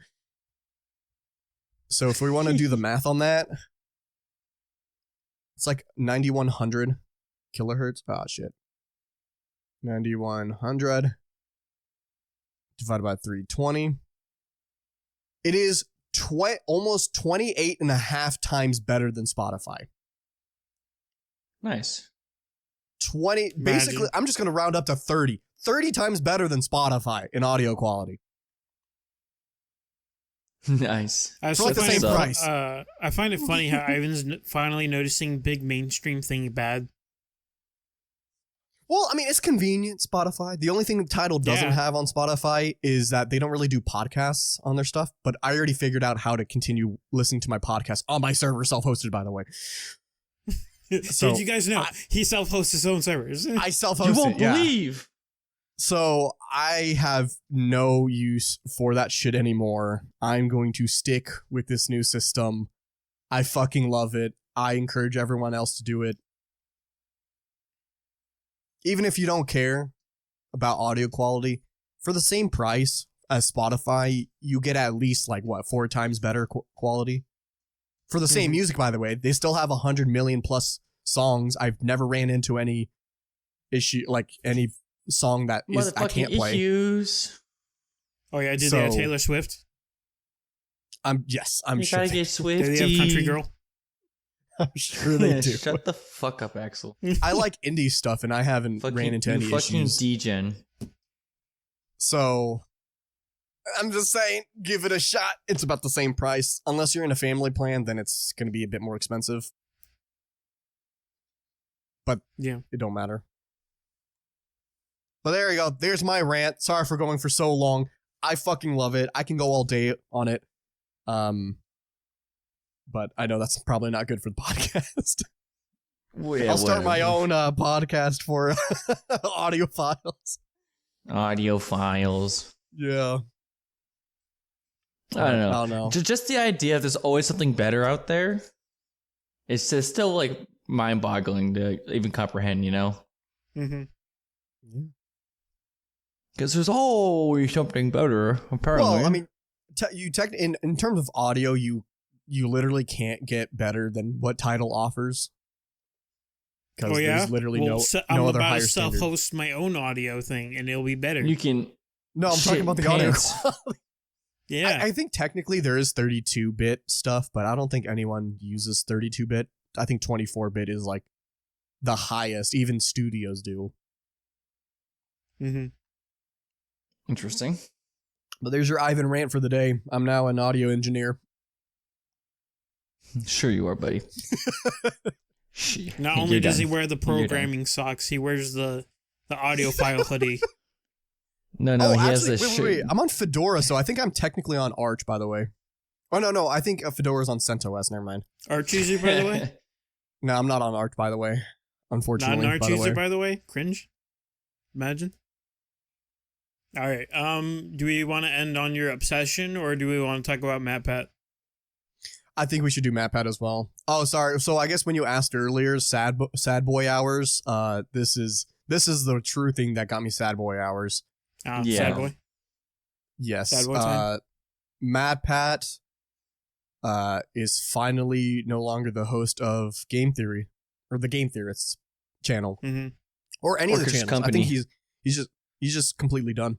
So if we want to do the math on that, it's like 9,100 kilohertz. Oh shit. 9,100 divided by 320. It is almost 28 and a half times better than Spotify. Nice. 20, basically, I'm just going to round up to 30. 30 times better than Spotify in audio quality. Nice. For like the same price. I find it funny how Ivan's finally noticing big mainstream thing bad. Well, I mean, it's convenient, Spotify. The only thing Tidal doesn't have on Spotify is that they don't really do podcasts on their stuff, but I already figured out how to continue listening to my podcast on my server, self-hosted, by the way. So, did you guys know he self-hosts his own servers? I self-host You won't believe. So I have no use for that shit anymore. I'm going to stick with this new system. I fucking love it. I encourage everyone else to do it. Even if you don't care about audio quality, for the same price as Spotify, you get at least like 4 times better quality. For the same music, by the way, they still have 100 million plus songs. I've never ran into any issue, like any song that is I can't play. Issues. Oh yeah, did they have Taylor Swift? I'm you sure. Gotta get Swifty. Did they have Country Girl? I'm sure they do. Shut the fuck up, Axel. I like indie stuff, and I haven't ran into any fucking issues. D-Gen. So, I'm just saying, give it a shot. It's about the same price. Unless you're in a family plan, then it's going to be a bit more expensive. But yeah, it don't matter. But there you go. There's my rant. Sorry for going for so long. I fucking love it. I can go all day on it. But I know that's probably not good for the podcast. Well, yeah, I'll start my own podcast for audio files. Audio files. Yeah. I don't know. know. Just the idea there's always something better out there. It's just still like mind-boggling to even comprehend, you know? Mm-hmm. Yeah. Because there's always something better, apparently. Well, I mean, in terms of audio, you literally can't get better than what Tidal offers. Because there's literally no other higher standard. I'm about to self-host my own audio thing, and it'll be better. You can... No, I'm talking about the audio quality. Yeah. I think technically there is 32-bit stuff, but I don't think anyone uses 32-bit. I think 24-bit is like the highest. Even studios do. Mm-hmm. Interesting. But there's your Ivan rant for the day. I'm now an audio engineer. Sure you are, buddy. Not only does he wear the programming socks, he wears the audiophile hoodie. No, he has this shirt. Wait. I'm on Fedora, so I think I'm technically on Arch, by the way. Oh, no. I think Fedora's on CentOS. Never mind. Arch user, by the way? No, I'm not on Arch, by the way. Unfortunately. Not an Arch user, by the way? Cringe? Imagine. All right. Do we want to end on your obsession, or do we want to talk about MatPat? I think we should do MatPat as well. Oh, sorry. So I guess when you asked earlier, sad boy hours. This is the true thing that got me sad boy hours. Yeah. Sad boy. Yes. Sad boy time. MatPat is finally no longer the host of Game Theory or the Game Theorists channel or any of the channels. Company. I think he's just completely done.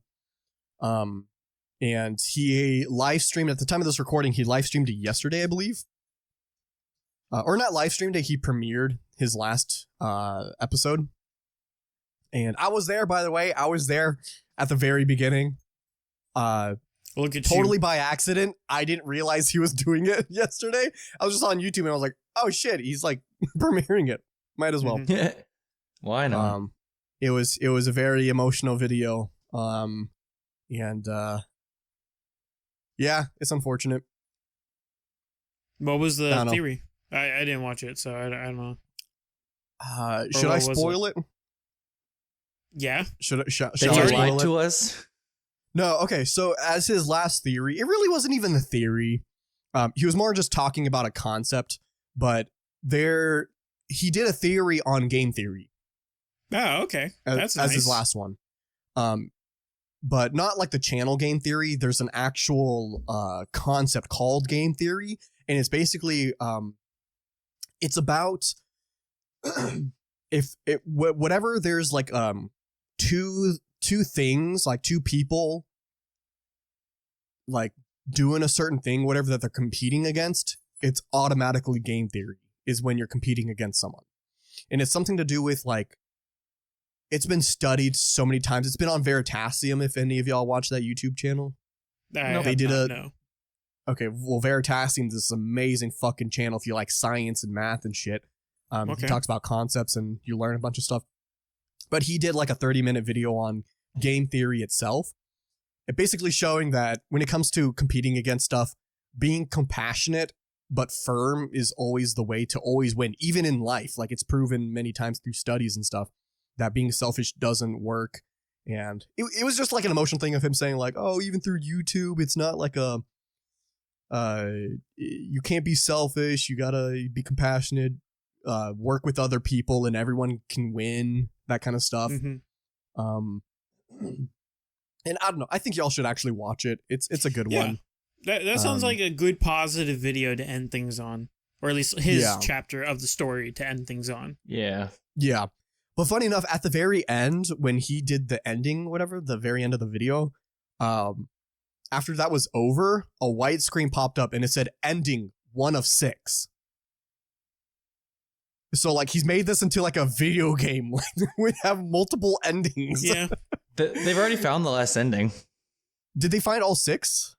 And he live streamed at the time of this recording. He live streamed it yesterday, I believe. Or not live streamed it. He premiered his last episode. And I was there, by the way. I was there at the very beginning. Look at totally you. by accident. I didn't realize he was doing it yesterday. I was just on YouTube and I was like, oh shit, he's like premiering it. Might as well. Why not? It was a very emotional video. Yeah, it's unfortunate. What was the theory? I didn't watch it, so I don't know. Should I spoil it? Yeah. Should I spoil lie to us? No, okay. So as his last theory, it really wasn't even the theory. He was more just talking about a concept, but he did a theory on game theory. Oh, okay. That's nice. As his last one. But not like the channel game theory. There's an actual concept called game theory, and it's basically it's about whatever there's like two things, like two people like doing a certain thing, whatever that they're competing against, it's automatically game theory is when you're competing against someone. And it's something to do with like, it's been studied so many times. It's been on Veritasium. If any of y'all watch that YouTube channel, they did no. Okay, well, Veritasium is this amazing fucking channel if you like science and math and shit. He talks about concepts and you learn a bunch of stuff. But he did like a 30-minute video on game theory itself. It basically showing that when it comes to competing against stuff, being compassionate but firm is always the way to always win, even in life. Like it's proven many times through studies and stuff that being selfish doesn't work. And it was just like an emotional thing of him saying like, oh, even through YouTube, it's not like you can't be selfish. You gotta be compassionate, work with other people and everyone can win, that kind of stuff. And I don't know. I think y'all should actually watch it. It's a good one. That sounds like a good positive video to end things on, or at least his chapter of the story to end things on. Yeah. But funny enough, at the very end, when he did the ending, whatever, the very end of the video, after that was over, a white screen popped up and it said ending 1 of 6. So like he's made this into like a video game. Like we have multiple endings. Yeah. They've already found the last ending. Did they find all 6?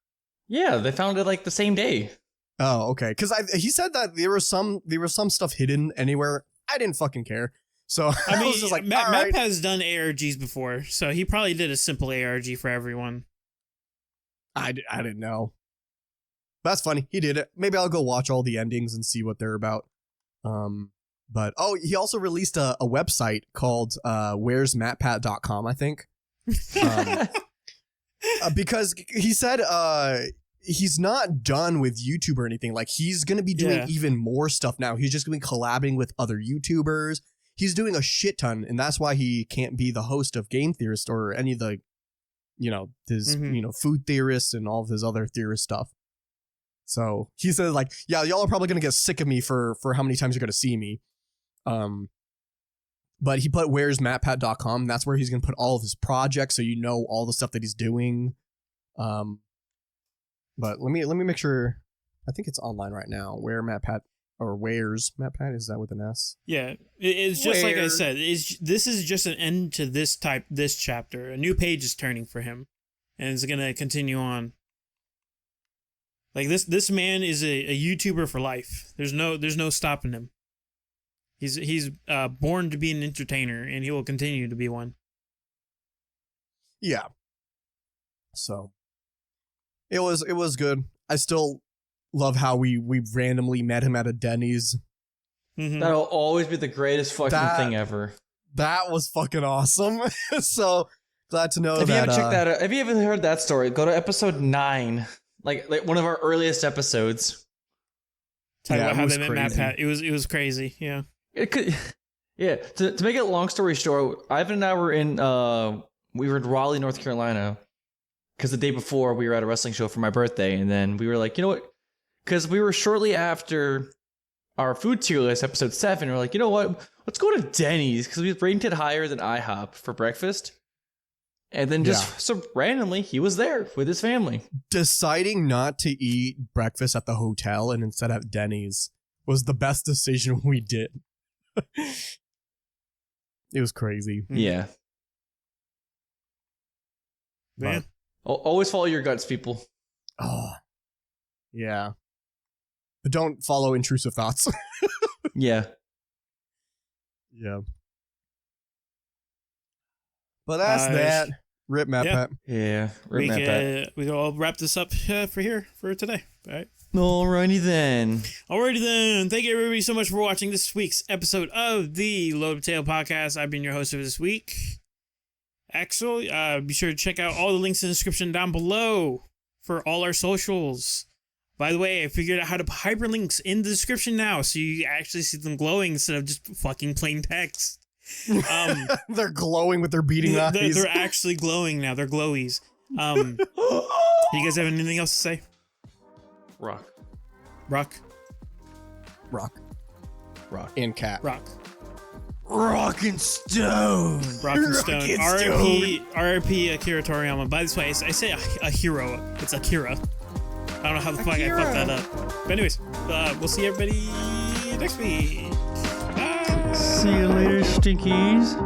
Yeah, they found it like the same day. Oh, okay. Because he said that there was some stuff hidden anywhere. I didn't fucking care. So I mean, was just like, Matt has done ARGs before, so he probably did a simple ARG for everyone. I didn't know. But that's funny. He did it. Maybe I'll go watch all the endings and see what they're about. But he also released a website called where'smatpat.com, I think. Because he said he's not done with YouTube or anything. Like he's going to be doing even more stuff now. He's just going to be collabing with other YouTubers. He's doing a shit ton, and that's why he can't be the host of Game Theorist or any of the, his, food theorists and all of his other theorist stuff. So he said like, yeah, y'all are probably going to get sick of me for how many times you're going to see me. But he put where'smatpat.com. That's where he's going to put all of his projects. So you know all the stuff that he's doing. But let me make sure. I think it's online right now. Where's MatPat? Is that with an S? Yeah, it's just like I said. This is just an end to this chapter. A new page is turning for him, and it's gonna continue on. Like this man is a YouTuber for life. There's no stopping him. He's born to be an entertainer, and he will continue to be one. Yeah. So it was good. I still love how we randomly met him at a Denny's. Mm-hmm. That'll always be the greatest fucking thing ever. That was fucking awesome. So glad to know if that. You haven't checked that out, if you haven't heard that story, go to episode 9, like one of our earliest episodes. Talk about how they met Matt Pat. It was crazy. Yeah. It could. Yeah. To make it a long story short, Ivan and I were in Raleigh, North Carolina, because the day before we were at a wrestling show for my birthday, and then we were like, you know what? Because we were shortly after our food tier list, episode 7. We're like, you know what? Let's go to Denny's because we rated higher than IHOP for breakfast. And then just so randomly, he was there with his family. Deciding not to eat breakfast at the hotel and instead at Denny's was the best decision we did. It was crazy. Yeah. Man. Always follow your guts, people. Oh, yeah. But don't follow intrusive thoughts. Yeah. Yeah. But that's that. Rip Matt Pat. Yeah. Rip Matt Pat. We can all wrap this up for today. All right. Alrighty then. Thank you everybody so much for watching this week's episode of the Load Up Tail Podcast. I've been your host for this week, Axel. Be sure to check out all the links in the description down below for all our socials. By the way, I figured out how to put hyperlinks in the description now, so you actually see them glowing instead of just fucking plain text. They're glowing with their beating eyes. They're actually glowing now. They're glowies. Do you guys have anything else to say? Rock. And cat. Rock and stone. R.I.P. Akira Toriyama. By the way, I say a hero. It's Akira. I don't know how the fuck I fucked that up. But anyways, we'll see everybody next week. Bye. See you later, stinkies.